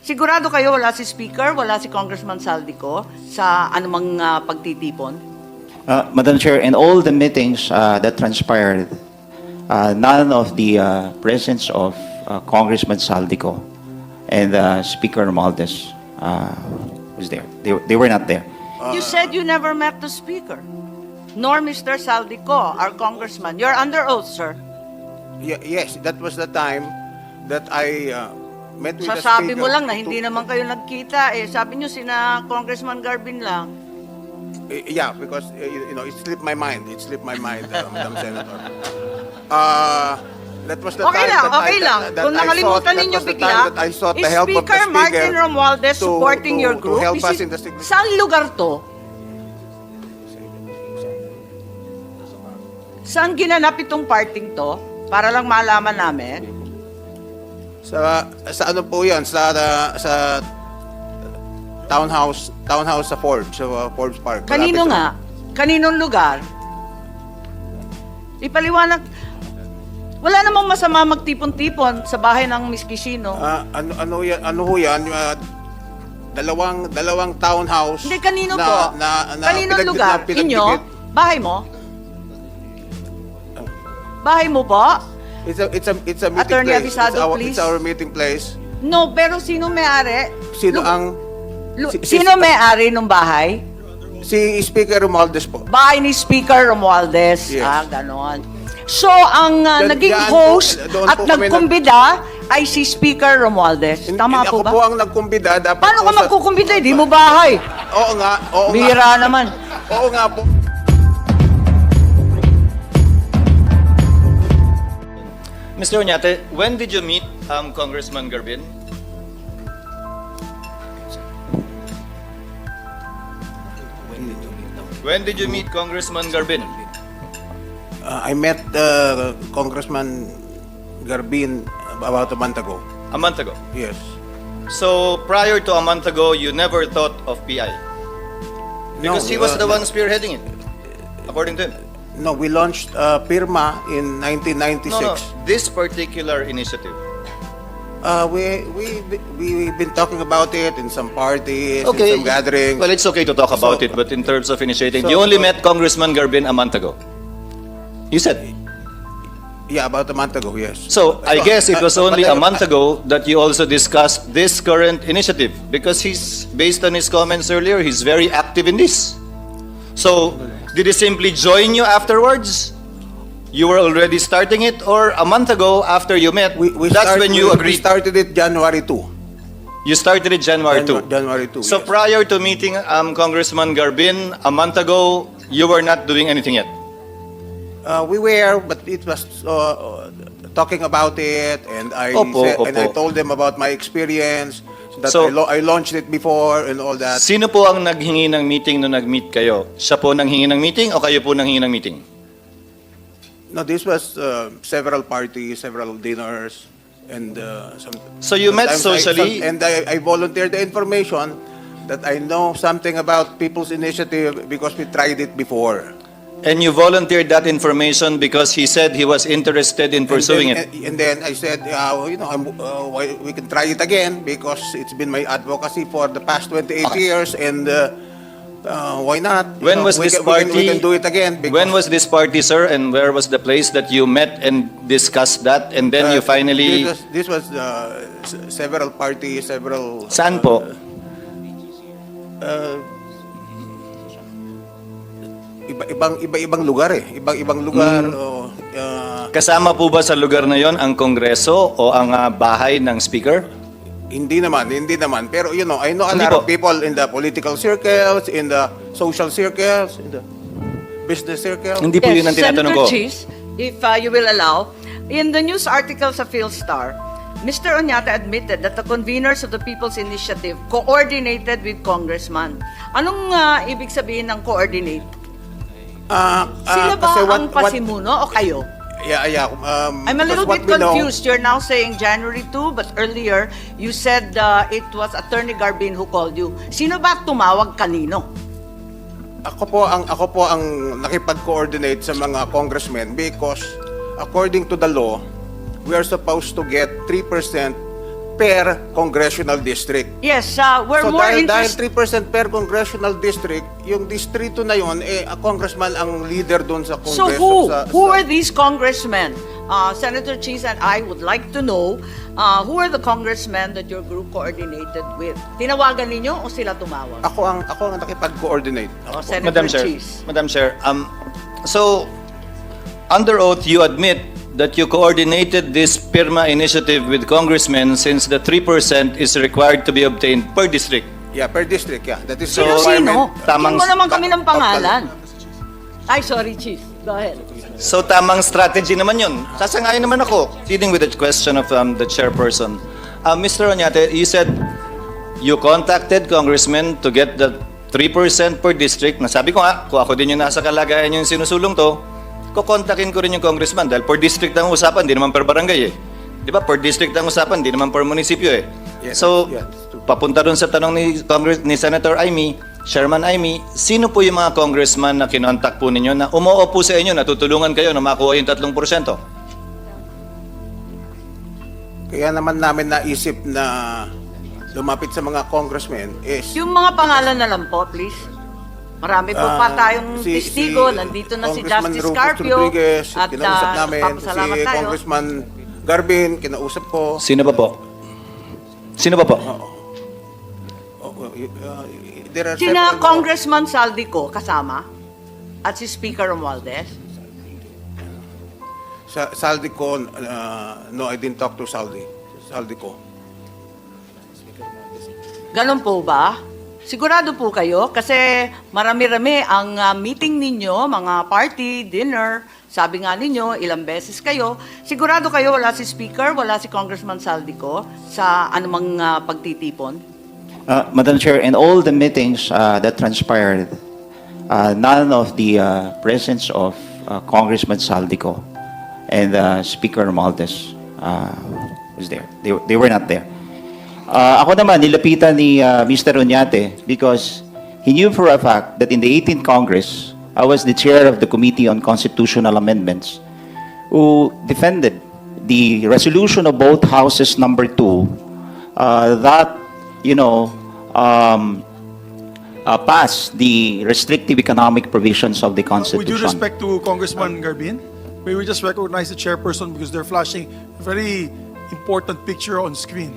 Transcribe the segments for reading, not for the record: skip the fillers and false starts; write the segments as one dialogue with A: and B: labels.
A: Sigurado kayo wala si Speaker, wala si Congressman Saldico sa anumang pagtitipon?
B: Madam Chair, in all the meetings that transpired, none of the presence of Congressman Saldico and Speaker Romualdez was there. They were not there.
A: You said you never met the Speaker, nor Mr. Saldico, our congressman. You're under oath, sir.
C: Yes, that was the time that I met with the
A: Sasabi
C: Speaker.
A: mo lang na hindi naman kayo nagkita eh. Sabi nyo sina Congressman Garbin lang.
C: Yeah, because it slipped my mind. It slipped my mind, Madam Senator. That was the
A: Okay
C: time
A: lang,
C: that
A: okay lang.
C: that
A: Kung
C: I
A: nakalimutan
C: sought- that
A: ninyo
C: was the
A: bigla,
C: time that I sought the
A: is
C: help of the
A: Speaker Martin Romualdez
C: to-
A: supporting your
C: to
A: group?
C: help
A: Is
C: us
A: it-
C: in the signature.
A: Saan lugar to? Saan ginanap itong parting to? Para lang malaman namin.
C: Sa ano po 'yan? Sa townhouse sa Forbes, sa Forbes Park.
A: Kanino
C: Malapit
A: nga? Kaninong lugar? Ipaliwanag. Wala namang masama magtipon-tipon sa bahay ng Miss Kishino.
C: ano ho yan? Dalawang townhouse.
A: Hindi, kanino
C: na,
A: po?
C: Na,
A: Kaninong lugar?
C: pinagdikit.
A: Inyo? Bahay mo? Bahay mo po?
C: It's a meeting
A: Attorney
C: place.
A: Abisado, please.
C: It's our meeting place.
A: No, pero sino may-ari?
C: Sino ang
A: Sino may-ari ng bahay?
C: si Speaker Romualdez po?
A: Bahay ni Speaker Romualdez.
C: Yes.
A: Ganon. So, ang naging
C: Diyan po,
A: host
C: doon
A: at
C: po kami
A: nagkumbida ay si Speaker Romualdez. Tama po
C: Ako
A: ba?
C: po ang nagkumbida. Dapat
A: Paano
C: po
A: ka magkukumbida? Di mo bahay.
C: Oo nga.
A: Bihira naman.
C: Oo nga po.
D: Mr. Oñate, when did you meet Congressman Garbin? When did you meet Congressman Garbin?
C: I met Congressman Garbin about a month ago.
D: A month ago.
C: Yes.
D: So prior to a month ago, you never thought of PI? Because he was the one spearheading it, according to him.
C: No, we launched PIRMA in 1996.
D: No. This particular initiative.
C: We've been talking about it in some parties, in some gatherings.
D: Well, it's okay to talk about it, but in terms of initiating, you only met Congressman Garbin a month ago. You said.
C: Yeah, about a month ago, yes.
D: So I guess it was only a
C: but-
D: month ago that you also discussed this current initiative, because he's, based on his comments earlier, he's very active in this. So did he simply join you afterwards? You were already starting it, or a month ago after you met, that's when you
C: We
D: agreed?
C: started it January 2.
D: You started it January 2.
C: January 2,
D: So
C: yes.
D: prior to meeting Congressman Garbin a month ago, you were not doing anything yet?
C: We were, but it was talking about it, and I told them about my experience, that
D: So-
C: I launched it before and all that.
D: Sino po ang naghingi ng meeting nung nag-meet kayo? Siya po nanghingi ng meeting o kayo po nanghingi ng meeting?
C: No, this was several parties, several dinners, and some.
D: So you met
C: sometimes
D: socially?
C: I volunteered the information that I know something about People's Initiative because we tried it before.
D: And you volunteered that information because he said he was interested in pursuing it.
C: And then I said, we can try it again because it's been my advocacy for the past 28 years, and why not?
D: When was this party?
C: We can do it again.
D: When was this party, sir, and where was the place that you met and discussed that, and then you finally...
C: This was several parties, several.
D: Saan po?
C: Iba-ibang lugar eh. Ibang lugar.
D: Kasama po ba sa lugar na yon ang Kongreso o ang bahay ng Speaker?
C: Hindi naman. Pero I know a
D: Hindi
C: lot of
D: po.
C: people in the political circles, in the social circles, in the business circles.
D: Hindi po yun ang tinatanong ko.
A: Senator Cheese, if you will allow, in the news article sa PhilStar, Mr. Oñate admitted that the conveners of the People's Initiative coordinated with Congressman. Anong ibig sabihin ng coordinate? Sila ba
C: kasi
A: ang pasimuno o kayo?
C: Yeah.
A: I'm a little
C: because
A: bit
C: what we know-
A: confused. You're now saying January 2, but earlier you said it was Attorney Garbin who called you. Sino ba tumawag kanino?
C: Ako po ang nakipag-coordinate sa mga congressmen because according to the law, we are supposed to get 3% per congressional district.
A: Yes, we're
C: So
A: more
C: dahil
A: interested.
C: 3% per congressional district, yung distrito na yun, a congressman ang leader doon sa
A: So
C: kongreso.
A: who are these congressmen? Senator Cheese and I would like to know who are the congressmen that your group coordinated with? Tinawagan ninyo o sila tumawag?
C: Ako ang nakipag-coordinate.
A: O, Senator
D: Madam Chair,
A: Cheese.
D: Madam Chair, so under oath you admit that you coordinated this PIRMA initiative with congressmen since the 3% is required to be obtained per district.
C: Yeah, per district, yeah. That is
A: Sino-sino?
D: tamang-
A: Tingin mo naman kami ng pangalan. Ay, sorry, Cheese. Go ahead.
D: So tamang strategy naman yun. Sasangayon naman ako. Dealing with the question of the chairperson. Mr. Oñate, you said you contacted congressmen to get the 3% per district. Nasabi ko nga, kung ako din yung nasa kalagayan yung sinusulong to, kukontakin ko rin yung congressman dahil per district ang usapan, di naman per barangay eh. Di ba? Per district ang usapan, di naman per munisipyo eh.
C: Yes,
D: So,
C: yes.
D: papunta dun sa tanong ni Senator Amy, Chairman Amy, sino po yung mga congressman na kinontak po ninyo na umuo po sa inyo, natutulungan kayo na makuha yung 3%?
C: Kaya naman namin naisip na lumapit sa mga congressmen is
A: Yung mga pangalan na lang po, please. Marami po pa tayong testigo. Nandito na si
C: Congressman
A: Justice
C: Rufus
A: Carpio.
C: Rodriguez,
A: At
C: kinausap namin.
A: papasalamat
C: Si
A: tayo.
C: Congressman Garbin, kinausap ko.
D: Sino ba po? Sino ba po?
C: There are
A: Sina
C: several-
A: Congressman Saldico kasama? At si Speaker Romualdez?
C: Saldico, no, I didn't talk to Saldico.
A: Ganun po ba? Sigurado po kayo? Kasi marami-rami ang meeting ninyo, mga party, dinner. Sabi nga ninyo, ilang beses kayo. Sigurado kayo wala si Speaker, wala si Congressman Saldico sa anumang pagtitipon?
B: Madam Chair, in all the meetings that transpired, none of the presence of Congressman Saldico and Speaker Romualdez was there. They were not there. Ako naman, nilapitan ni Mr. Oñate because he knew for a fact that in the 18th Congress, I was the chair of the Committee on Constitutional Amendments who defended the resolution of both houses number 2 that, pass the restrictive economic provisions of the
E: With due
B: Constitution.
E: respect to Congressman Garbin, may we just recognize the chairperson because they're flashing a very important picture on screen.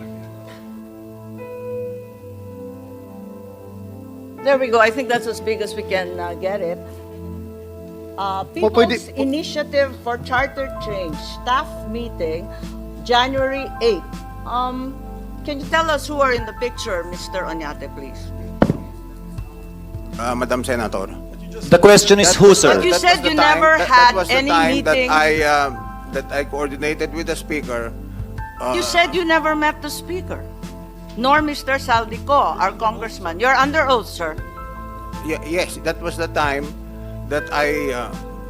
A: There we go. I think that's as big as we can get it. People's Initiative for Charter Change, staff meeting, January 8. Can you tell us who are in the picture, Mr. Oñate, please?
C: Madam Senator.
D: The question is who, sir?
A: But you
C: That
A: said
C: was the
A: you
C: time-
A: never
C: that
A: had
C: was the
A: any
C: time
A: meeting.
C: that I coordinated with the speaker.
A: You said you never met the speaker, nor Mr. Saldico, our congressman. You're under oath, sir.
C: Yes, that was the time that I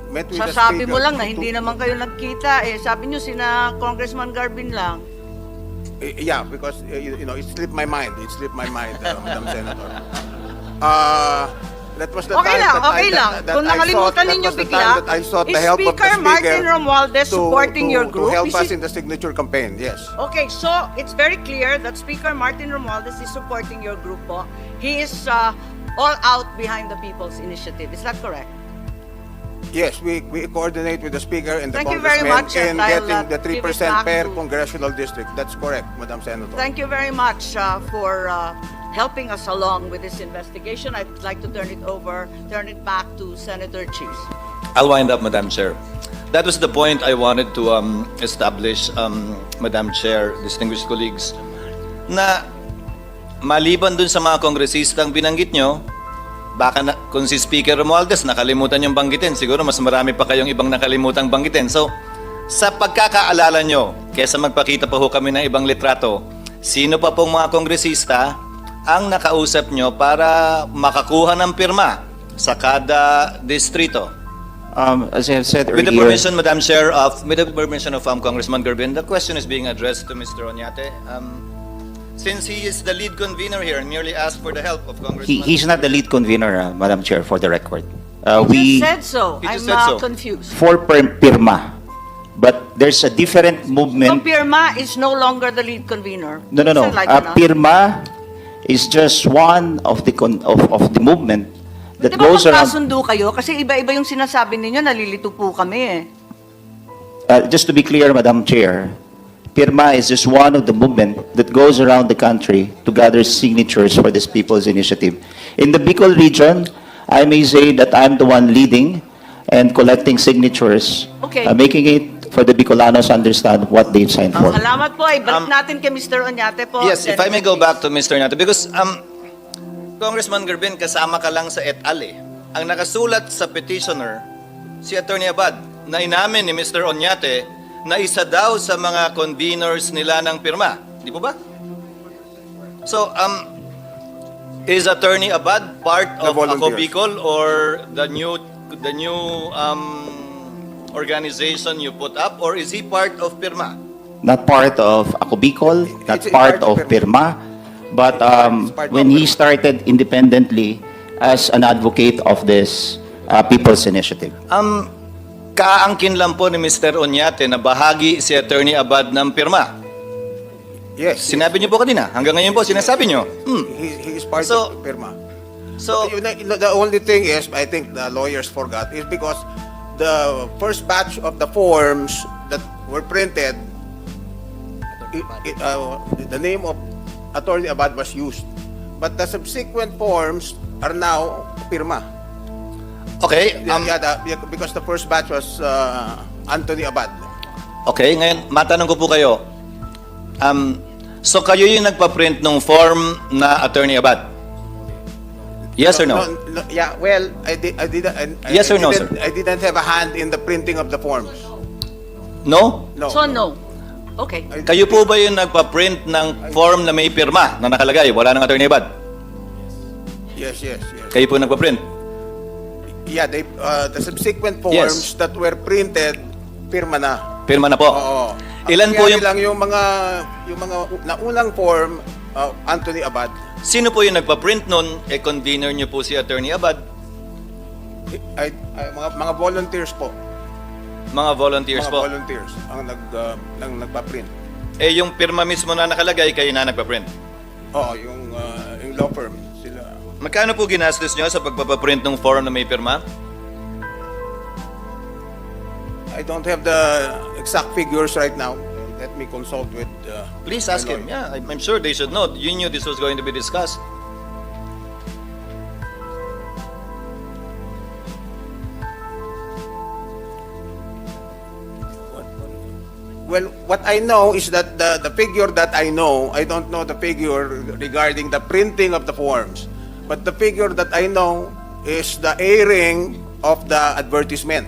C: met with the speaker.
A: Sasabi mo lang na
C: to-
A: hindi naman kayo nagkita. Sabi nyo sina Congressman Garbin lang.
C: Yeah, because it slipped my mind. Madam Senator. That was the
A: Okay
C: time
A: lang,
C: that
A: okay
C: I,
A: lang.
C: that
A: Kung
C: I
A: nakalimutan
C: sought- that
A: ninyo
C: was the
A: bigla,
C: time that I sought the
A: is
C: help of the
A: Speaker Martin
C: speaker
A: Romualdez supporting your group?
C: to help
A: Is
C: us
A: it-
C: in the signature campaign. Yes.
A: Okay, so it's very clear that Speaker Martin Romualdez is supporting your group po. He is all out behind the People's Initiative. Is that correct?
C: Yes, we coordinate with the speaker and the
A: Thank you very
C: congressman
A: much,
C: in
A: and I'll,
C: getting the
A: give it
C: 3%
A: back
C: per
A: to-
C: congressional district. That's correct, Madam Senator.
A: Thank you very much for helping us along with this investigation. I'd like to turn it back to Senator Cheese.
D: I'll wind up, Madam Chair. That was the point I wanted to establish, Madam Chair, distinguished colleagues, na maliban dun sa mga kongresistang binanggit nyo, baka kung si Speaker Romualdez nakalimutan yung banggitin, siguro mas marami pa kayong ibang nakalimutang banggitin. So, sa pagkakaalala nyo, kesa magpakita pa ho kami ng ibang litrato, sino pa pong mga kongresista ang nakausap nyo para makakuha ng pirma sa kada distrito?
B: As I have said
D: With the
B: earlier,
D: permission, Madam Chair, with the permission of Congressman Garbin, the question is being addressed to Mr. Oñate. Since he is the lead convener here and merely asked for the help of Congressman...
B: he's not the lead convener, Madam Chair, for the record.
A: You
B: We
A: just said so.
D: He
A: I'm
D: just said so.
A: confused.
B: for pirma, But there's a different
A: So
B: movement.
A: Pirma is no longer the lead convener?
B: No, no, no.
A: Is it like that?
B: PIRMA is just one of the of the movement that
A: Di ba
B: goes around.
A: magkasundo kayo? Kasi iba-iba yung sinasabi ninyo, nalilito po kami eh.
B: Just to be clear, Madam Chair, PIRMA is just one of the movement that goes around the country to gather signatures for this people's initiative. In the Bicol region, I may say that I'm the one leading and collecting signatures,
A: Okay.
B: making it for the Bicolanos understand what they've signed for.
A: Salamat po. Ibalik natin kay Mr. Oñate po.
D: Yes, if I may
A: Senator
D: go back to Mr. Nato, because Congressman Garbin, kasama ka lang sa et al. Ang nakasulat sa petitioner, si Attorney Abad, na inamin ni Mr. Oñate na isa daw sa mga conveners nila ng pirma. Di po ba? So, is Attorney Abad part
C: The
D: of Ako
C: volunteers.
D: Bicol or the new organization you put up, or is he part of pirma?
B: Not part of Ako Bicol, not
C: It's
B: part of PIRMA, but
C: part
B: when
C: of
B: he
C: PIRMA.
B: started independently as an advocate of this people's initiative.
D: Kaangkin lang po ni Mr. Oñate na bahagi si Attorney Abad ng pirma.
C: Yes.
D: Sinabi niyo po kanina. Hanggang ngayon po, sinasabi niyo.
C: He is part
D: So-
C: of PIRMA.
D: So,
C: The only thing is, I think the lawyers forgot, is because the first batch of the forms that were printed, the name of Attorney Abad was used. But the subsequent forms are now PIRMA.
D: okay.
C: Because the first batch was Anthony Abad.
D: Okay, ngayon, matanong ko po kayo. So, kayo yung nagpa-print ng form na Attorney Abad? Yes or no?
C: Yeah, well, I
D: Yes or no, sir?
C: I didn't have a hand in the printing of the forms.
D: No?
C: No.
A: So, no. Okay.
D: Kayo po ba yung nagpa-print ng form na may pirma na nakalagay? Wala ng Attorney Abad?
C: Yes.
D: Kayo po nagbpa-print?
C: Yeah, the subsequent
D: Yes.
C: forms that were printed, pirma na.
D: Pirma na po.
C: Oo.
D: Ilan
C: Ang
D: po
C: nangyari
D: yung...
C: lang yung mga naunang form, Anthony Abad.
D: Sino po yung nagpa-print nun? Convener niyo po si Attorney Abad.
C: Mga volunteers po.
D: Mga volunteers
C: Mga
D: po.
C: volunteers ang nagpa-print.
D: Yung pirma mismo na nakalagay, kayo na nagpa-print.
C: Oo, yung law firm sila.
D: Magkano po ginastos niyo sa pagpapaprint ng form na may pirma?
C: I don't have the exact figures right now. Let me consult with
D: Please
C: my
D: ask him.
C: lawyer.
D: Yeah, I'm sure they should know. You knew this was going to be discussed.
C: Well, what I know is that the figure that I know, I don't know the figure regarding the printing of the forms. But the figure that I know is the airing of the advertisement.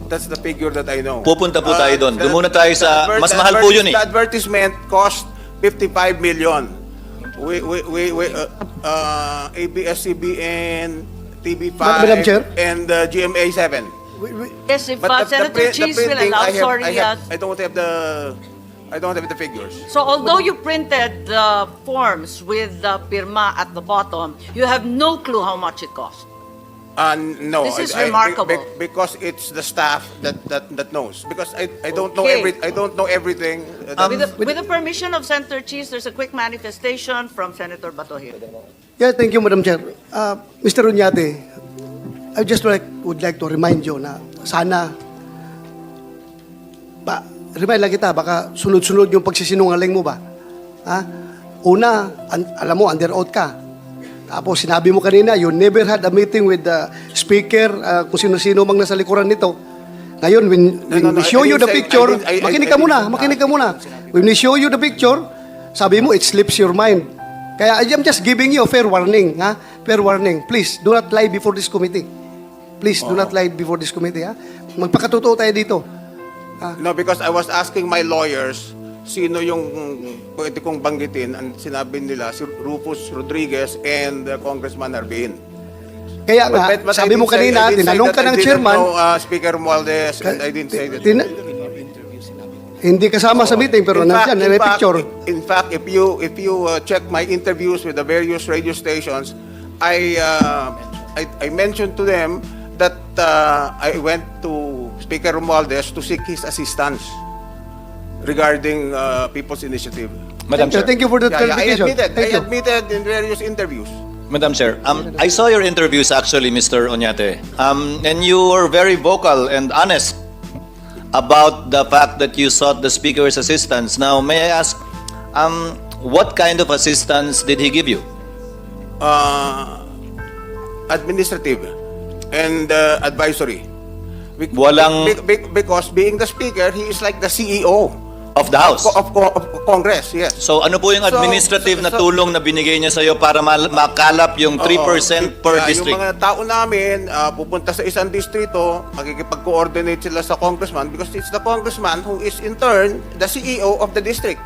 C: That's the figure that I know.
D: Pupunta po tayo doon.
C: The-
D: Doon muna tayo sa-
C: the
D: mas mahal po yun eh.
C: The advertisement cost 55 million. ABS-CBN, TV5,
F: Madam Chair?
C: and GMA 7.
A: Yes, if
C: But
A: Senator Cheese will
C: printing,
A: allow,
C: I don't have the figures.
A: So although you printed the forms with the pirma at the bottom, you have no clue how much it cost.
C: No,
A: This is remarkable.
C: because it's the staff that knows. Because I don't know
A: Okay.
C: I don't know everything.
A: With the permission of Senator Cheese, there's a quick manifestation from Senator Batohir.
F: Yeah, thank you, Madam Chair. Mr. Uñate, I just would like to remind you na sana, remind lang kita, baka sunod-sunod yung pagsisinungaling mo ba? Ha? Una, alam mo, under oath ka. Tapos sinabi mo kanina, you never had a meeting with the speaker, kung sino-sino mang nasa likuran nito. Ngayon, when
C: No,
F: we show
C: I
F: you the
C: didn't say-
F: picture,
C: I didn't-
F: makinig ka muna. When we show you the picture, sabi mo, it slips your mind. Kaya I'm just giving you a fair warning, ha? Fair warning. Please, do not lie before this committee. Please, do not lie before this committee, ha? Magpakatotoo tayo dito.
C: No, because I was asking my lawyers sino yung pwede kong banggitin. Ang sinabi nila si Rufus Rodriguez and Congressman Arbin.
F: Kaya nga,
C: But
F: sabi mo kanina, tinanong ka ng chairman,
C: Speaker Romualdez, and I didn't say that.
F: hindi kasama sa meeting, pero nandiyan, may picture.
C: In fact, if you check my interviews with the various radio stations, I mentioned to them that I went to Speaker Romualdez to seek his assistance regarding People's Initiative.
D: Madam Chair.
F: Thank you for the
C: Yeah, I
F: clarification.
C: admitted.
F: Thank
C: I
F: you.
C: admitted in various interviews.
D: Madam Chair, I saw your interviews actually, Mr. Oñate, and you were very vocal and honest about the fact that you sought the Speaker's assistance. Now, may I ask, what kind of assistance did he give you?
C: Administrative and advisory. Because being the Speaker, he is like the CEO
D: Of the House?
C: of Congress, yes.
D: So ano po yung administrative na tulong na binigay niya sa iyo para makalap yung 3% per district?
C: Yung mga tao namin, pupunta sa isang distrito, makikipag-coordinate sila sa congressman because it's the congressman who is in turn the CEO of the district.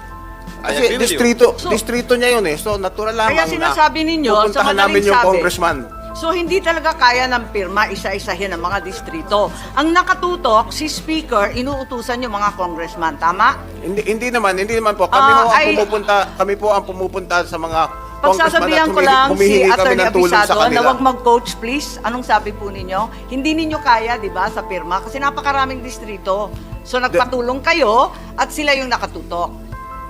D: I
C: Kasi
D: agree with you.
C: distrito niya yun eh. So natural lamang
A: Kaya sinasabi ninyo, sa
C: pupuntahan
A: madaling
C: namin yung
A: sabi,
C: congressman.
A: So hindi talaga kaya ng pirma isa-isahin ang mga distrito. Ang nakatutok, si Speaker, inuutusan yung mga congressman. Tama?
C: Hindi naman po. Kami po ang pumupunta sa mga
A: Pagsasabihan ko
C: congressman at
A: lang si
C: humihingi kami
A: Attorney
C: ng tulong sa
A: Abisado na
C: kanila.
A: wag mag-coach please. Anong sabi po ninyo? Hindi ninyo kaya, di ba, sa pirma? Kasi napakaraming distrito. So nagpatulong kayo at sila yung nakatutok.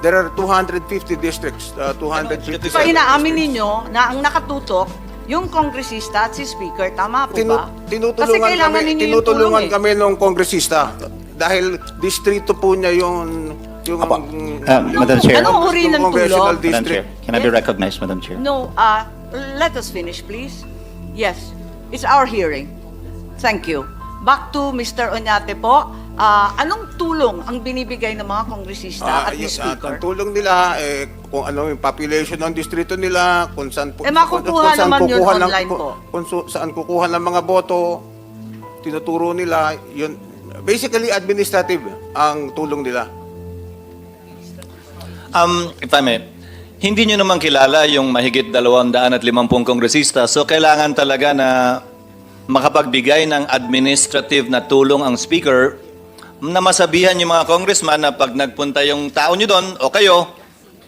C: There are 250 districts, 257
A: So inaamin
C: districts.
A: ninyo na ang nakatutok yung kongresista at si Speaker. Tama po ba? Kasi
C: Tinutulungan
A: kailangan
C: kami,
A: ninyo yung tulong eh.
C: kami ng kongresista dahil distrito po niya yung
B: Madam Chair.
A: Anong uri ng
C: congressional
A: tulong?
B: Madam Chair,
C: district.
B: can I be recognized, Madam Chair?
A: No, let us finish, please. Yes, it's our hearing. Thank you. Back to Mr. Oñate po. Anong tulong ang binibigay ng mga kongresista at ni Speaker?
C: Ang tulong nila, kung ano yung population ng distrito nila, kung saan
A: makukuha naman yun online po.
C: Saan kukuha ng mga boto, tinuturo nila, yun. Basically, administrative ang tulong nila.
D: If I may, hindi nyo naman kilala yung mahigit 250 kongresista, so kailangan talaga na makapagbigay ng administrative na tulong ang Speaker na masabihan yung mga congressman na pag nagpunta yung tao nyo doon o kayo,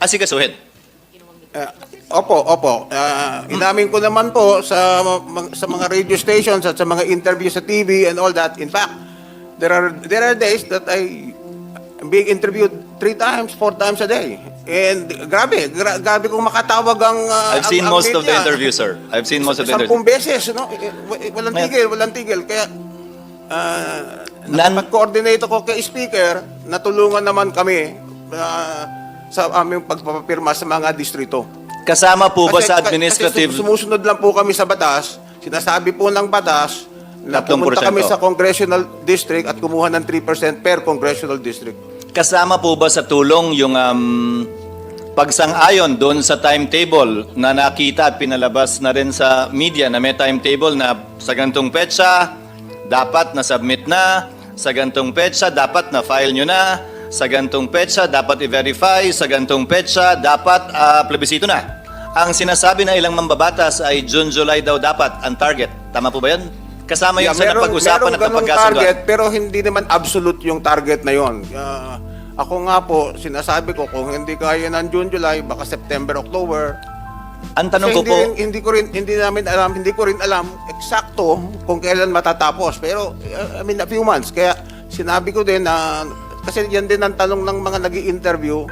D: asikasuhin.
C: Opo. Inamin ko naman po sa mga radio stations at sa mga interviews sa TV and all that. In fact, there are days that I'm being interviewed 3 times, 4 times a day. And grabe kung makatawag ang
D: I've seen
C: ang
D: most of the
C: media.
D: interviews, sir. I've seen most of the
C: 10
D: interviews.
C: beses, no? Walang tigil. Kaya
D: Nan-
C: pag-coordinate ako kay Speaker, natulungan naman kami sa aming pagpapapirma sa mga distrito.
D: Kasama po ba sa
C: Kasi
D: administrative?
C: sumusunod lang po kami sa batas. Sinasabi po ng batas na
D: 3%.
C: pumunta kami sa congressional district at kumuha ng 3% per congressional district.
D: Kasama po ba sa tulong yung pagsang-ayon doon sa timetable na nakita at pinalabas na rin sa media na may timetable na sa gantong petsa, dapat na-submit na, sa gantong petsa, dapat na-file nyo na, sa gantong petsa, dapat i-verify, sa gantong petsa, dapat plebisito na. Ang sinasabi ng ilang mambabatas ay June, July daw dapat ang target. Tama po ba yun? Kasama yung sa napag-usapan at
C: ganung
D: napagkasunduan.
C: target, pero hindi naman absolute yung target na yon. Ako nga po, sinasabi ko, kung hindi kaya ng June, July, baka September, October.
D: Ang tanong ko po,
C: Hindi ko rin alam eksakto kung kailan matatapos. Pero, I mean, a few months. Kaya, sinabi ko din na, kasi yan din ang tanong ng mga nag-i-interview.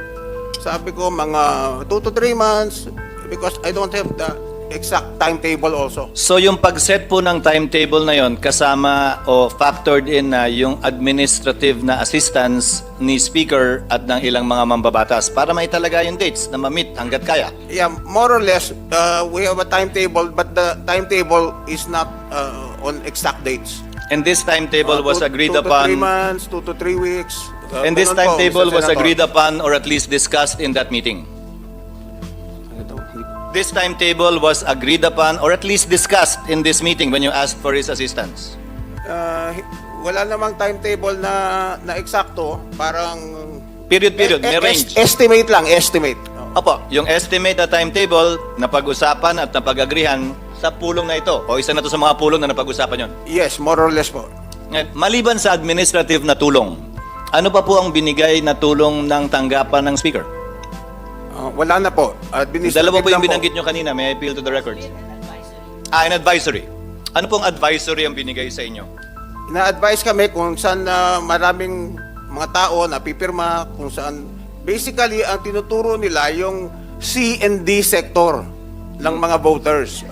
C: Sabi ko, mga 2 to 3 months, because I don't have the exact timetable also.
D: so yung pag-set po ng timetable na yon kasama o factored in na yung administrative na assistance ni Speaker at ng ilang mga mambabatas para maitalaga yung dates na ma-meet hanggat kaya.
C: Yeah, more or less, we have a timetable, but the timetable is not on exact dates.
D: And this timetable was agreed
C: 2 to 3
D: upon,
C: months, 2 to 3 weeks.
D: and this
C: Ganun po,
D: timetable
C: Mr.
D: was
C: Senator.
D: agreed upon or at least discussed in that meeting. This timetable was agreed upon or at least discussed in this meeting when you asked for his assistance.
C: Wala namang timetable na eksakto, parang
D: Period, may range.
C: Estimate lang, estimate.
D: Opo, yung estimate na timetable na pag-usapan at napag-agrihan sa pulong na ito o isa na to sa mga pulong na napag-usapan yon.
C: Yes, more or less po.
D: Maliban sa administrative na tulong, ano pa po ang binigay na tulong ng tanggapan ng Speaker?
C: Wala na po. Administrative
D: Dalawa po yung
C: lang
D: binanggit nyo kanina. May I appeal to the records? An advisory. Ano pong advisory ang binigay sa inyo?
C: ina-advise kami kung saan maraming mga tao na pipirma, kung saan basically ang tinuturo nila yung C and D sector ng mga voters.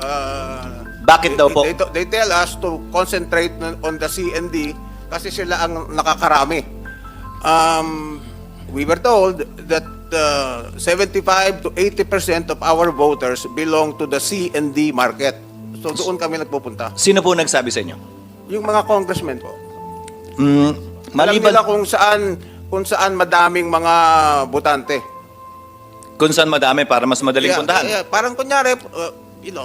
D: Bakit daw po?
C: They tell us to concentrate on the C and D kasi sila ang nakakarami. We were told that 75 to 80% of our voters belong to the C and D market. So doon kami nagpupunta.
D: Sino po nagsabi sa inyo?
C: Yung mga congressmen po. Alam
D: Maliban
C: nila kung saan madaming mga botante.
D: kung saan madami para mas madaling puntahan.
C: Parang kunyari,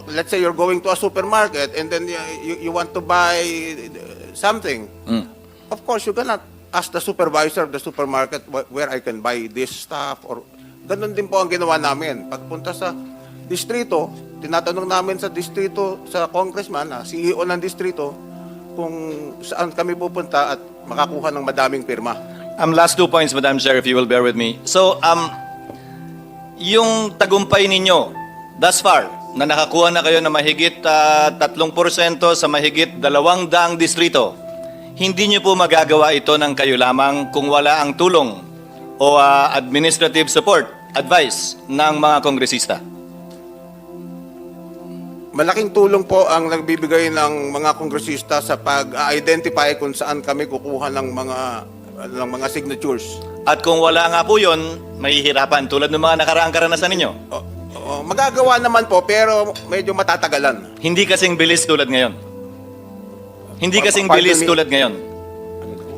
C: let's say you're going to a supermarket and then you want to buy something. Of course, you cannot ask the supervisor of the supermarket where I can buy this stuff. Or ganun din po ang ginawa namin. Pagpunta sa distrito, tinatanong namin sa distrito, sa congressman, CEO ng distrito, kung saan kami pupunta at makakuha ng madaming pirma.
D: Last 2 points, Madam Chair, if you will bear with me. So, yung tagumpay ninyo, thus far, na nakakuha na kayo na mahigit 3% sa mahigit 200 distrito, hindi nyo po magagawa ito ng kayo lamang kung wala ang tulong o administrative support, advice ng mga kongresista.
C: Malaking tulong po ang nagbibigay ng mga kongresista sa pag-identify kung saan kami kukuha ng mga signatures.
D: At kung wala nga po yun, mahihirapan tulad ng mga nakaraang karanasan ninyo.
C: Magagawa naman po pero medyo matatagalan.
D: Hindi kasing bilis tulad ngayon. Hindi kasing
C: Pardon
D: bilis
C: me.
D: tulad ngayon.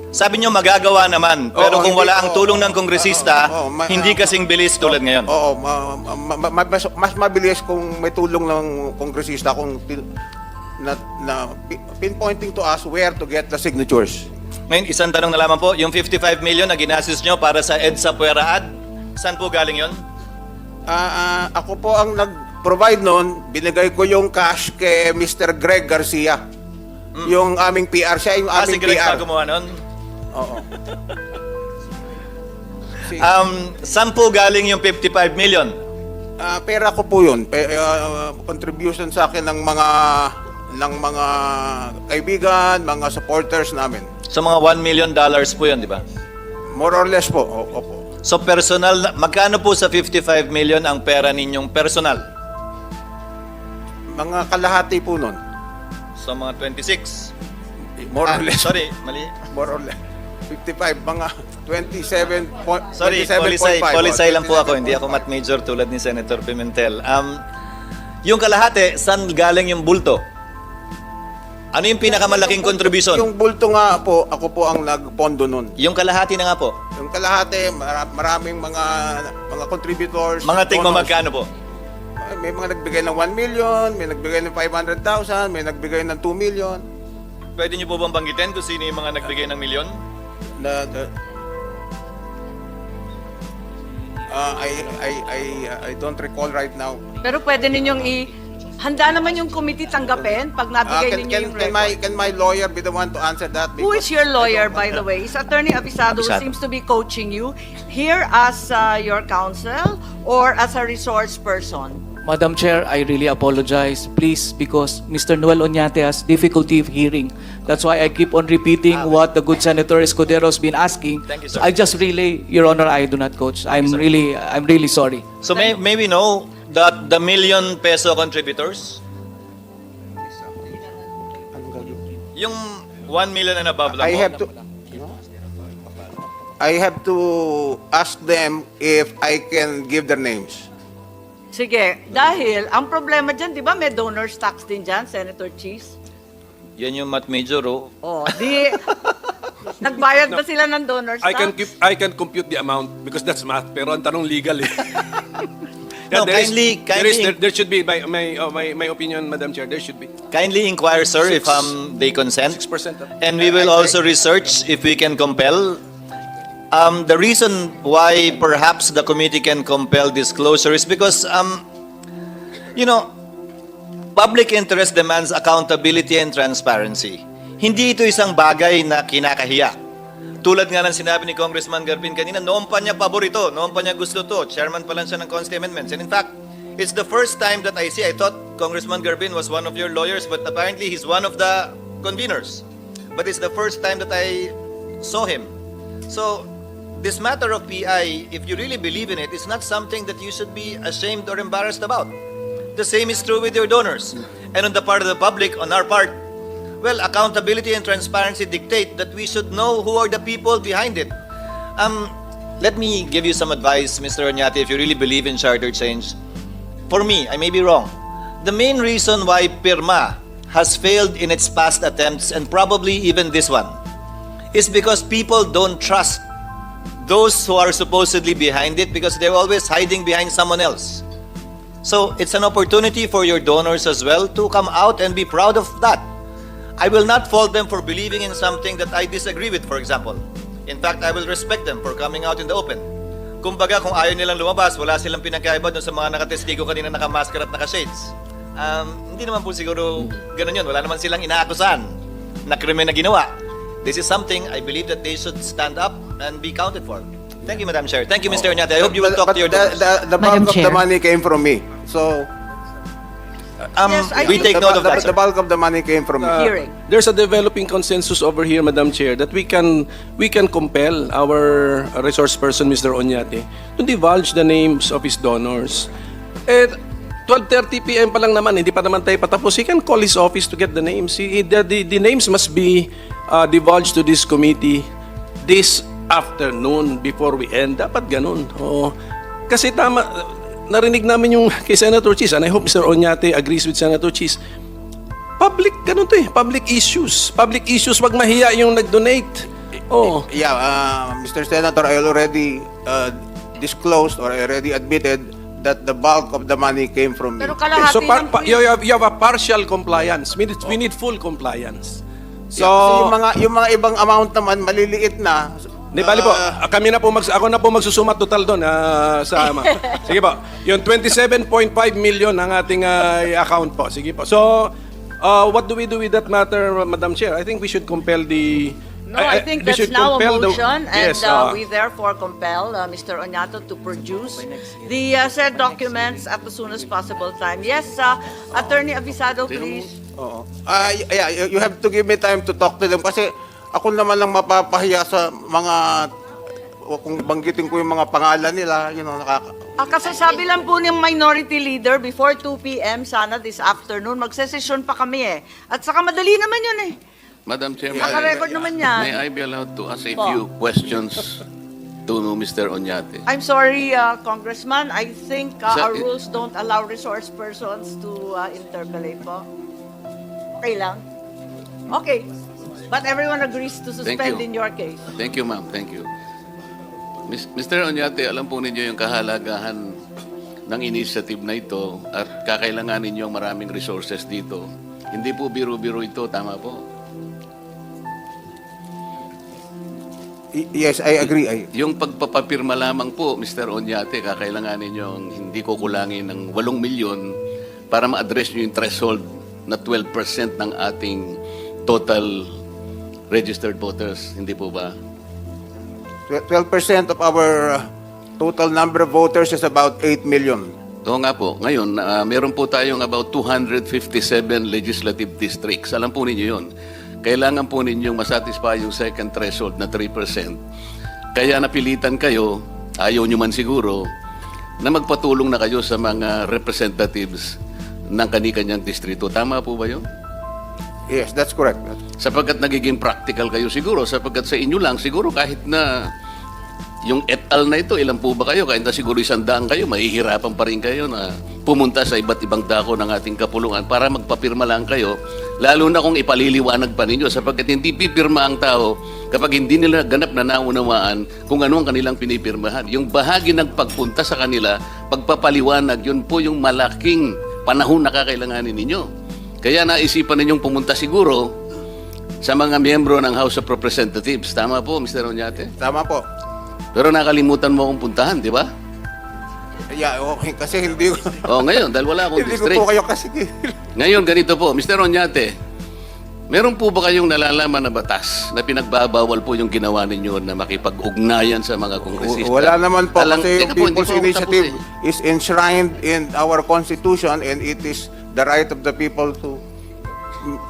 D: Sabi nyo magagawa naman, pero kung wala ang tulong ng kongresista, hindi kasing bilis tulad ngayon.
C: Oo, mas mabilis kung may tulong ng kongresista kung na pinpointing to us where to get the signatures.
D: Ngayon, isang tanong na lamang po, yung 55 million na ginastos nyo para sa EDSA Puera Ad, saan po galing yon?
C: Ako po ang nag-provide noon, binigay ko yung cash kay Mr. Greg Garcia. Yung aming PR, siya yung
D: Si
C: aming
D: Greg
C: PR.
D: pa gumawa nun?
C: Oo.
D: Saan po galing yung 55 million?
C: Pera ko po yun. Contribution sa akin ng mga kaibigan, mga supporters namin.
D: So mga $1 million po yun, di ba?
C: More or less po. Opo.
D: So personal, magkano po sa 55 million ang pera ninyong personal?
C: Mga kalahati po nun.
D: So mga 26.
C: More or less.
D: Sorry, mali.
C: More or less. 55, mga 27
D: Sorry,
C: 27.5.
D: polisay lang po ako. Hindi ako math major tulad ni Senator Pimentel. Yung kalahati, saan galing yung bulto? Ano yung pinakamalaking contribution?
C: Yung bulto nga po, ako po ang nagpondo nun.
D: Yung kalahati na nga po.
C: Yung kalahati, maraming mga contributors.
D: Mga tingmo
C: donors.
D: magkano po?
C: May mga nagbigay ng 1 million, may nagbigay ng 500,000, may nagbigay ng 2 million.
D: Pwede niyo po bang banggitin kung sino yung mga nagbigay ng milyon?
C: I don't recall right now.
A: Pero pwede ninyong handa naman yung committee tanggapin pag nabigay ninyo yung record.
C: Can my lawyer be the one to answer that?
A: Who is your lawyer, by the way? Is Attorney Abisado who
B: Abisado.
A: seems to be coaching you here as your counsel or as a resource person?
G: Madam Chair, I really apologize. Please, because Mr. Noel Oñate has difficulty hearing. That's why I keep on repeating what the good Senator Escudero has been asking.
D: Thank you, sir.
G: I just relay, Your Honor, I do not coach. I'm really sorry.
D: So may we know that the ₱1 million contributors, yung 1 million and above lang po,
C: I have to ask them if I can give their names.
A: Sige, dahil ang problema dyan, di ba may donors tax din dyan, Senator Cheese?
D: yan yung math major, oh.
A: Oh, di, nagbayad ba sila ng donors tax?
H: I can compute the amount because that's math. Pero ang tanong legal eh.
D: No,
H: There should be, my opinion, Madam Chair, there should be.
D: Kindly inquire, sir, if they consent.
H: 6%.
D: And we will also research if we can compel. The reason why perhaps the committee can compel disclosure is because, public interest demands accountability and transparency. Hindi ito isang bagay na kinakahiya. Tulad nga ng sinabi ni Congressman Garbin kanina, noon pa niya paborito, noon pa niya gusto to. Chairman pa lang siya ng Constituent Amendments. And in fact, it's the first time that I thought Congressman Garbin was one of your lawyers, but apparently he's one of the conveners. but it's the first time that I saw him. So, this matter of PI, if you really believe in it, it's not something that you should be ashamed or embarrassed about. The same is true with your donors. And on the part of the public, on our part, well, accountability and transparency dictate that we should know who are the people behind it. Let me give you some advice, Mr. Oñate, if you really believe in charter change. For me, I may be wrong. The main reason why PIRMA has failed in its past attempts, and probably even this one, is because people don't trust those who are supposedly behind it because they're always hiding behind someone else. So it's an opportunity for your donors as well to come out and be proud of that. I will not fault them for believing in something that I disagree with, for example. In fact, I will respect them for coming out in the open. Kumbaga, kung ayaw nilang lumabas, wala silang pinagkaiba dun sa mga nakatestigo kanina nakamasker at nakashades. Hindi naman po siguro ganun yun. Wala naman silang inaakusahan na krimen na ginawa. This is something I believe that they should stand up and be counted for. Thank you, Madam Chair. Thank you, Mr. Oñate. I hope you will talk to your donors.
C: The bulk of the money came from me. So,
A: Yes, I
D: we
A: think-
D: take note of that,
C: the
D: sir.
C: bulk of the money came from me.
A: Hearing.
H: There's a developing consensus over here, Madam Chair, that we can compel our resource person, Mr. Oñate, to divulge the names of his donors. At 12:30 p.m. pa lang naman, hindi pa naman tayo patapos. He can call his office to get the names. The names must be divulged to this committee this afternoon before we end. Dapat ganun. Oo. Kasi tama, narinig namin yung kay Senator Chis, and I hope Mr. Oñate agrees with Senator Chis. Public, ganun to eh. Public issues. Public issues, wag mahiya yung nag-donate. Oh.
C: Yeah, Mr. Senator, I already disclosed or I already admitted that the bulk of the money came from me.
A: Pero kalahati
H: So
A: lang po
H: you have a partial compliance. We need full compliance. So,
C: Kasi yung mga ibang amount naman maliliit na.
H: di bali po, ako na po magsusumat total doon sa sige po. Yung 27.5 million ang ating account po. Sige po. So, what do we do with that matter, Madam Chair? I think we should compel the
A: No, I think
H: we
A: that's
H: should
A: now a
H: compel
A: motion, and
H: yes,
A: we therefore compel Mr. Oñato to produce the said documents at the soonest possible time. Yes, Attorney Avisado, please.
C: Oo. Yeah, you have to give me time to talk to them kasi ako naman lang mapapahiya sa mga kung banggitin ko yung mga pangalan nila,
A: Kasasabi lang po ng minority leader before 2 p.m. sana this afternoon. Magsesesyon pa kami eh. At saka madali naman yun eh.
I: Madam Chair,
A: Naka-record naman yan.
I: may I be allowed to ask a
A: Po.
I: few questions to Mr. Oñate?
A: I'm sorry, Congressman. I think our
I: Sir,
A: rules don't allow resource persons to interpolate po. Okay lang? Okay. But everyone agrees to
I: Thank
A: suspend
I: you.
A: in your case.
I: Thank you, ma'am. Thank you. Mr. Oñate, alam po ninyo yung kahalagahan ng initiative na ito at kakailanganin ninyo ang maraming resources dito. Hindi po biro-biro ito, tama po?
C: Yes, I agree.
I: Yung pagpapapirma lamang po, Mr. Oñate, kakailanganin nyo ang hindi kukulangin ng 8 milyon para ma-address nyo yung threshold na 12% ng ating total registered voters. Hindi po ba?
C: 12% of our total number of voters is about 8 million.
I: Oo nga po. Ngayon, meron po tayong about 257 legislative districts. Alam po ninyo yun. Kailangan po ninyong masatisfy yung second threshold na 3%. Kaya napilitan kayo, ayaw nyo man siguro, na magpatulong na kayo sa mga representatives ng kani-kanyang distrito. Tama po ba yun?
C: Yes, that's correct.
I: Sapagkat nagiging practical kayo siguro, sapagkat sa inyo lang, siguro kahit na yung et al na ito, ilan po ba kayo? Kahit na siguro 100 kayo, mahihirapan pa rin kayo na pumunta sa iba't ibang dako ng ating kapulungan para magpapirma lang kayo, lalo na kung ipaliliwanag pa ninyo, sapagkat hindi pipirma ang tao kapag hindi nila ganap na naunawaan kung ano ang kanilang pinipirmahan. Yung bahagi ng pagpunta sa kanila, pagpapaliwanag, yun po yung malaking panahon na kakailanganin ninyo. Kaya naisipan ninyong pumunta siguro sa mga miyembro ng House of Representatives. Tama po, Mr. Oñate?
C: Tama po.
I: Pero nakalimutan mo akong puntahan, di ba?
C: Yeah, okay, kasi hindi ko,
I: O, ngayon, dahil wala akong
C: hindi ko
I: district.
C: po kayo kasi.
I: Ngayon, ganito po, Mr. Oñate, meron po ba kayong nalalaman na batas na pinagbabawal po yung ginawa ninyo na makipag-ugnayan sa mga kongresista?
C: Wala naman po kasi yung
I: Teka po, hindi
C: People's
I: po ako
C: Initiative
I: tapos
C: is enshrined in our Constitution and it is the right of the people to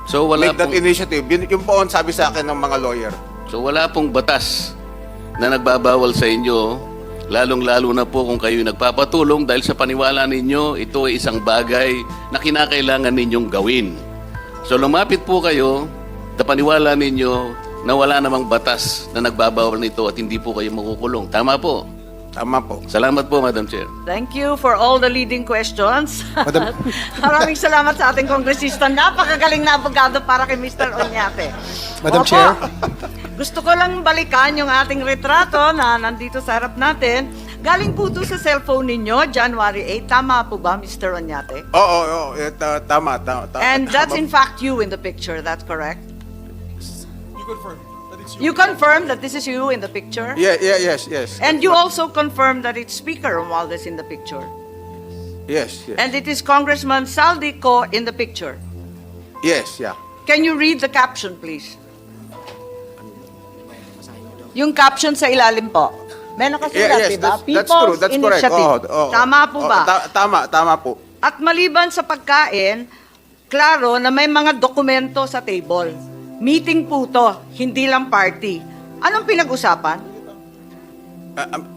I: So wala
C: make that
I: pong,
C: initiative. Yun po ang sabi sa akin ng mga lawyer.
I: so wala pong batas na nagbabawal sa inyo, lalong-lalo na po kung kayo nagpapatulong dahil sa paniwala ninyo, ito ay isang bagay na kinakailangan ninyong gawin. So lumapit po kayo, sa paniwala ninyo na wala namang batas na nagbabawal nito at hindi po kayo makukulong. Tama po.
C: Tama po.
I: Salamat po, Madam Chair.
A: Thank you for all the leading questions. Maraming salamat sa ating kongresista. Napakagaling na abogado para kay Mr. Oñate.
F: Madam
A: Opo,
F: Chair.
A: Gusto ko lang balikan yung ating retrato na nandito sa harap natin. Galing po ito sa cellphone ninyo, January 8. Tama po ba, Mr. Oñate?
C: Oo, tama.
A: And that's
C: tama.
A: in fact you in the picture, that's correct?
E: You confirm that it's
A: You confirm that this is you in the picture?
C: Yes.
A: And you also confirm that it's Speaker Romualdez in the picture?
C: Yes.
A: And it is Congressman Saldico in the picture?
C: Yes, yeah.
A: Can you read the caption, please? Yung caption sa ilalim po. May nakasulat,
C: Yes,
A: di ba?
C: that's true. That's correct.
A: Initiative.
C: Oo.
A: Tama po ba?
C: Tama po.
A: At maliban sa pagkain, klaro na may mga dokumento sa table. Meeting po to, hindi lang party. Anong pinag-usapan?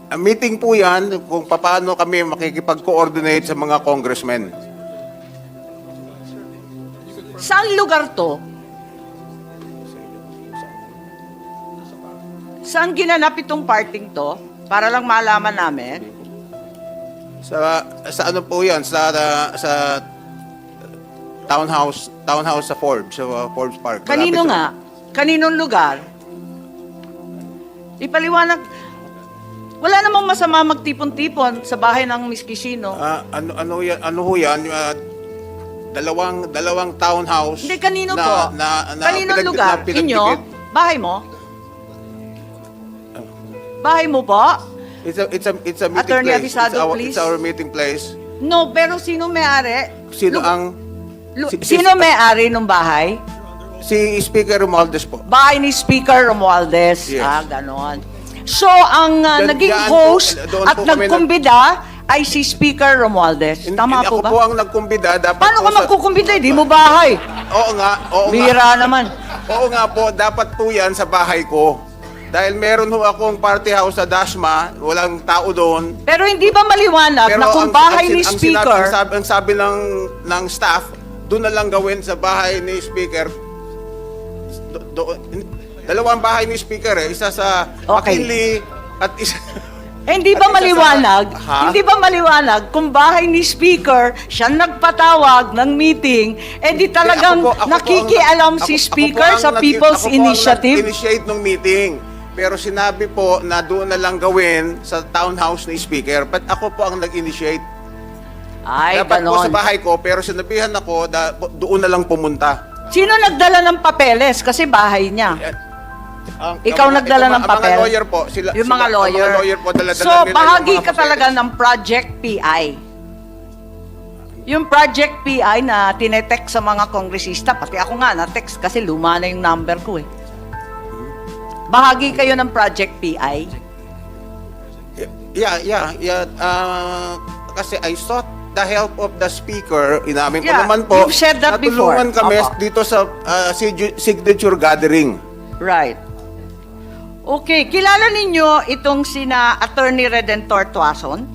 C: A meeting po yan kung paano kami makikipag-coordinate sa mga congressmen.
A: Saan lugar to? Saan ginanap itong parting to? Para lang malaman namin.
C: Sa ano po yan? Sa townhouse sa Forbes, sa Forbes Park.
A: Kanino
C: Malapit
A: nga? Kaninong lugar? Ipaliwanag. Wala namang masama magtipon-tipon sa bahay ng Miss Kishino.
C: ano ho yan? Dalawang townhouse.
A: Hindi, kanino
C: na,
A: po?
C: Na,
A: Kaninong lugar?
C: pinagdikit.
A: Inyo? Bahay mo? Bahay mo po?
C: It's a meeting
A: Attorney
C: place.
A: Abisado, please.
C: It's our meeting place.
A: No, pero sino may-ari?
C: Sino ang
A: Sino may-ari ng bahay?
C: si Speaker Romualdez po?
A: Bahay ni Speaker Romualdez.
C: Yes.
A: Ganon. So, ang naging
C: Diyan po,
A: host
C: doon
A: at
C: po kami
A: nagkumbida ay si Speaker Romualdez. Tama po
C: Ako
A: ba?
C: po ang nagkumbida. Dapat
A: Paano
C: po
A: ka magkukumbida? Di mo bahay.
C: Oo nga.
A: Bira naman.
C: Oo nga po, dapat po yan sa bahay ko. Dahil meron ho akong party house sa Dasma, walang tao doon.
A: Pero hindi ba maliwanag na kung bahay ni Speaker,
C: ang sabi ng staff, doon na lang gawin sa bahay ni Speaker. Dalawang bahay ni Speaker isa sa
A: Okay.
C: McKinley at isa...
A: hindi
C: at
A: ba
C: isa
A: maliwanag?
C: Ha?
A: Hindi ba maliwanag kung bahay ni Speaker siya nagpatawag ng meeting, di talagang nakikialam si Speaker sa People's Initiative?
C: Initiate ng meeting. Pero sinabi po na doon na lang gawin sa townhouse ni Speaker. But ako po ang nag-initiate.
A: Ay,
C: Dapat po sa
A: ganon.
C: bahay ko, pero sinabihan ako doon na lang pumunta.
A: Sino nagdala ng papeles? Kasi bahay niya. Ikaw nagdala ng papel?
C: Ang mga lawyer po.
A: Yung mga lawyer.
C: Ang mga lawyer po, dala-dala
A: So,
C: nila
A: bahagi
C: yung mga
A: ka
C: papeles.
A: talaga ng Project PI. Yung Project PI na tinetext sa mga kongresista, pati ako nga na-text kasi luma na yung number ko eh. Bahagi kayo ng Project PI.
C: Yeah. Kasi I sought the help of the speaker. Inamin ko
A: Yeah,
C: naman po.
A: you've said that before.
C: Natulungan kami
A: Opo.
C: dito sa signature gathering.
A: Right. Okay, kilala ninyo itong sina Attorney Redentor Tuason?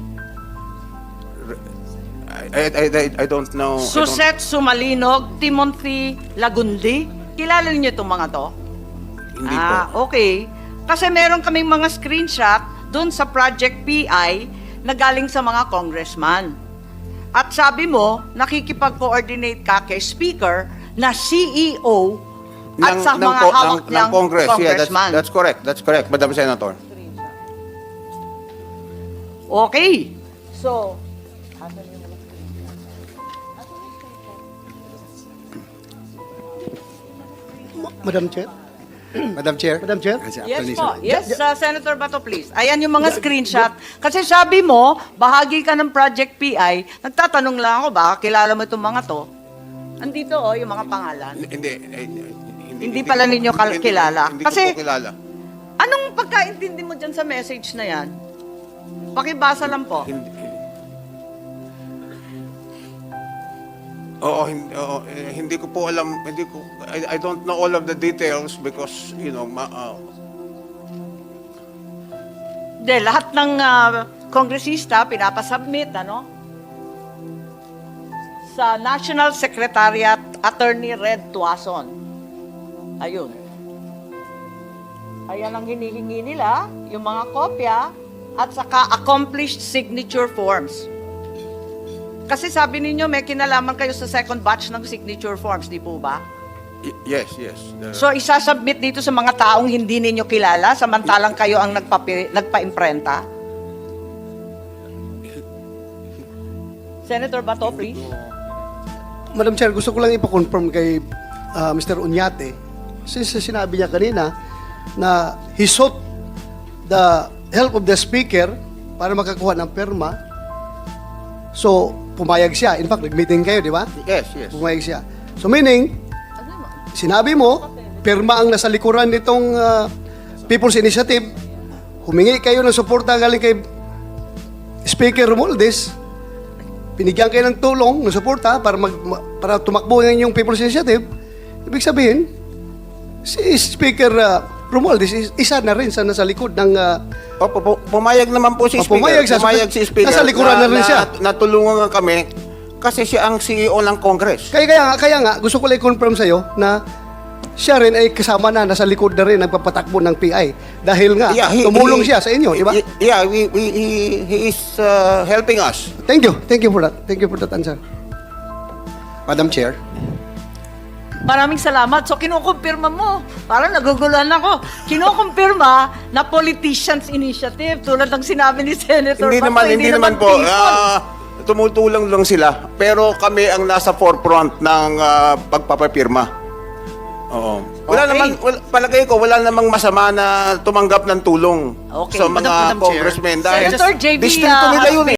C: I don't know.
A: Suset Sumalinog, Timothy Lagundi? Kilala ninyo itong mga to?
C: Hindi po.
A: Okay. Kasi meron kaming mga screenshot doon sa Project PI na galing sa mga congressman. At sabi mo, nakikipag-coordinate ka kay Speaker na CEO at sa mga hawak
C: ng
A: niyang
C: Congress. Yeah,
A: congressman.
C: that's correct. That's correct, Madam Senator.
A: Okay. So,
F: Madam Chair?
J: Madam Chair?
F: Madam Chair?
A: yes po. Yes, Senator Bato, please. Ayan yung mga screenshot. Kasi sabi mo, bahagi ka ng Project PI. Nagtatanong lang ako, baka kilala mo itong mga to. Andito yung mga pangalan. Hindi pala ninyo kilala.
C: Hindi
A: Kasi-
C: ko po kilala.
A: Anong pagkaintindi mo dyan sa message na yan? Pakibasa lang po.
C: Hindi ko po alam, I don't know all of the details because, you know,
A: Hindi, lahat ng kongresista pinapasubmit, ano? Sa National Secretariat, Attorney Red Tuason. Ayun. Ayan ang hinihingi nila, yung mga kopya, at saka accomplished signature forms. Kasi sabi ninyo, may kinalaman kayo sa second batch ng signature forms, di po ba?
C: yes.
A: So, isasubmit dito sa mga taong hindi ninyo kilala, samantalang kayo ang nagpa-imprenta? Senator Bato, please.
F: Madam Chair, gusto ko lang ipa-confirm kay Mr. Oñate, since sinabi niya kanina na he sought the help of the speaker para makakuha ng perma. So, pumayag siya. In fact, nag-meeting kayo, di ba?
C: Yes.
F: Pumayag siya. So, meaning, sinabi mo, perma ang nasa likuran nitong People's Initiative, humingi kayo ng suporta galing kay Speaker Romualdez, pinigyan kayo ng tulong, ng suporta para tumakbo ng inyong People's Initiative. Ibig sabihin, si Speaker Romualdez isa na rin sa nasa likod ng...
C: Pumayag naman po si Speaker.
F: Pumayag
C: si Speaker.
F: Nasa likuran na rin siya.
C: Natulungan nga kami kasi siya ang CEO ng Congress.
F: Kaya nga, gusto ko lang i-confirm sa'yo na siya rin ay kasama na, nasa likod na rin, nagpapatakbo ng PI. Dahil nga, tumulong siya sa inyo, di ba?
C: Yeah, he is helping us.
F: Thank you for that. Thank you for that answer.
J: Madam Chair.
A: Maraming salamat. So, kinukumpirma mo. Parang naguguluhan ako. Kinukumpirma na politicians initiative tulad ng sinabi ni Senator Bato.
C: Hindi naman po.
A: people.
C: Tumutulong lang sila. Pero kami ang nasa forefront ng pagpapapirma. Oo. Palagay ko, wala namang masama na tumanggap ng tulong
A: Okay.
C: sa mga
A: Madam Chair.
C: congressmen. Dahil
A: Senator JB,
C: distrito nila yun eh.